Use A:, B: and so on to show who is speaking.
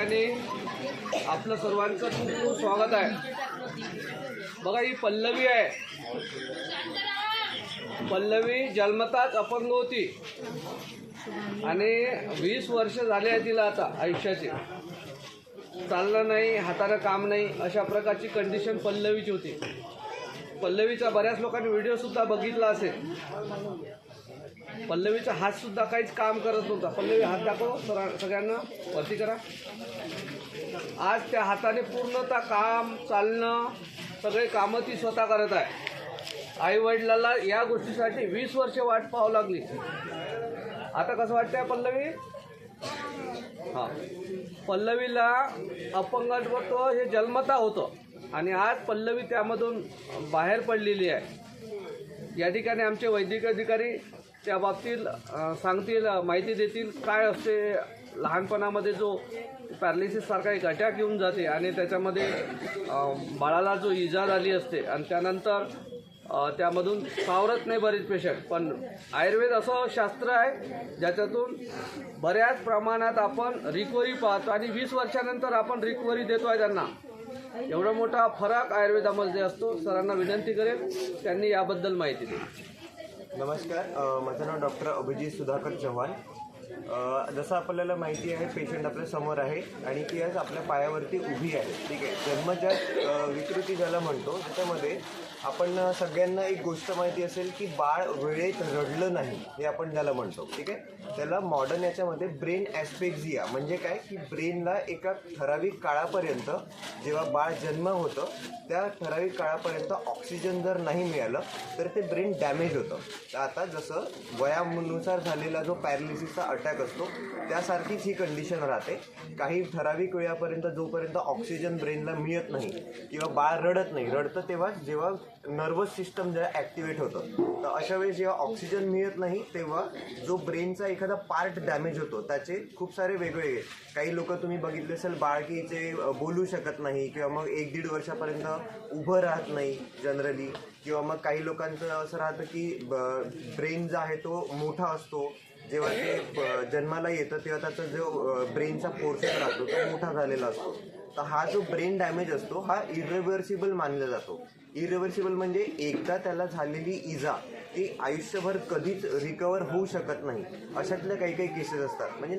A: आणि आपलं सर्वांचं खूप खूप स्वागत आहे। बघा ही पल्लवी आहे। पल्लवी जन्मताच अपंग होती आणि 20 वर्ष झाले आहे तिला आता आयुष्याचे। चालणं नाही, हाताने काम नाही, अशा प्रकारची कंडिशन पल्लवीची होती। पल्लवीचा बऱ्याच लोकांनी व्हिडिओ सुद्धा बघितला असेल। पल्लवीचा हात सुद्धा काहीच काम करत नव्हता। पल्लवी हात दाखव सगळ्यांना, वरती करा। आज त्या हाताने पूर्णतः काम, चालणं, सगळे कामं ती स्वतः करत आहे। आई वडिलांना या गोष्टीसाठी 20 वर्ष वाट पाहावी लागली। आता कसं वाटतंय पल्लवी? हां, पल्लवीला अपंगत्व हे जन्मता होतं आणि आज पल्लवी त्यामधून बाहेर पडलेली आहे। या ठिकाणी आमचे वैद्यकीय अधिकारी त्या बाबतीत सांगतील, माहिती देतील काय असते। लहानपणामध्ये जो पॅरालिसिससारखा एक अटॅक येऊन जाते आणि त्याच्यामध्ये बाळाला जो इजा झाली असते आणि त्यानंतर त्यामधून सावरत नाही बरेच पेशंट। पण आयुर्वेद असं शास्त्र आहे ज्याच्यातून बऱ्याच प्रमाणात आपण रिकव्हरी पाहतो आणि 20 वर्षानंतर आपण रिकव्हरी देतो आहे त्यांना। एवढा मोठा फरक आयुर्वेदामध्ये असतो। सरांना विनंती करेल त्यांनी याबद्दल माहिती द्यावी।
B: नमस्कार, माझं नाव डॉक्टर अभिजित सुधाकर चव्हाण। जसं आपल्याला माहिती आहे, पेशंट आपल्या समोर आहे आणि ती आज आपल्या पायावरती उभी आहे। ठीक आहे, जन्मजात विकृती ज्याला म्हणतो, त्याच्यामध्ये आपण सगळ्यांना एक गोष्ट माहिती असेल की बाळ वेळेत रडलं नाही, हे आपण ज्याला म्हणतो। ठीक आहे, त्याला मॉडर्न याच्यामध्ये ब्रेन ॲस्पेक्झिया म्हणजे काय की ब्रेनला एका ठराविक काळापर्यंत, जेव्हा बाळ जन्म होतं त्या ठराविक काळापर्यंत ऑक्सिजन जर नाही मिळालं तर ते ब्रेन डॅमेज होतं। तर आता जसं वयानुसार झालेला जो पॅरालिसिसचा अटॅक असतो त्यासारखीच ही कंडिशन राहते। काही ठराविक वेळापर्यंत जोपर्यंत ऑक्सिजन ब्रेनला मिळत नाही किंवा बाळ रडत नाही, रडतं तेव्हा जेव्हा नर्वस सिस्टम जेव्हा ॲक्टिवेट होतं, तर अशा वेळेस जेव्हा ऑक्सिजन मिळत नाही तेव्हा जो ब्रेनचा एखादा पार्ट डॅमेज होतो त्याचे खूप सारे वेगवेगळे, काही लोक तुम्ही बघितले असेल बाळकीचे बोलू शकत नाही किंवा मग 1-1.5 वर्षापर्यंत उभं राहत नाही जनरली, किंवा मग काही लोकांचं असं राहतं की ब्रेन जो आहे तो मोठा असतो, जेव्हा ते जन्माला येतं तेव्हा त्याचा जो ब्रेनचा पोर्शन राहतो तो मोठा झालेला असतो। तर हा जो ब्रेन डॅमेज असतो हा इरिव्हर्सिबल मानला जातो। इरिव्हर्सिबल म्हणजे एकदा त्याला झालेली इजा ती आयुष्यभर कधीच रिकवर होऊ शकत नाही, अशातल्या काही केसेस असतात। म्हणजे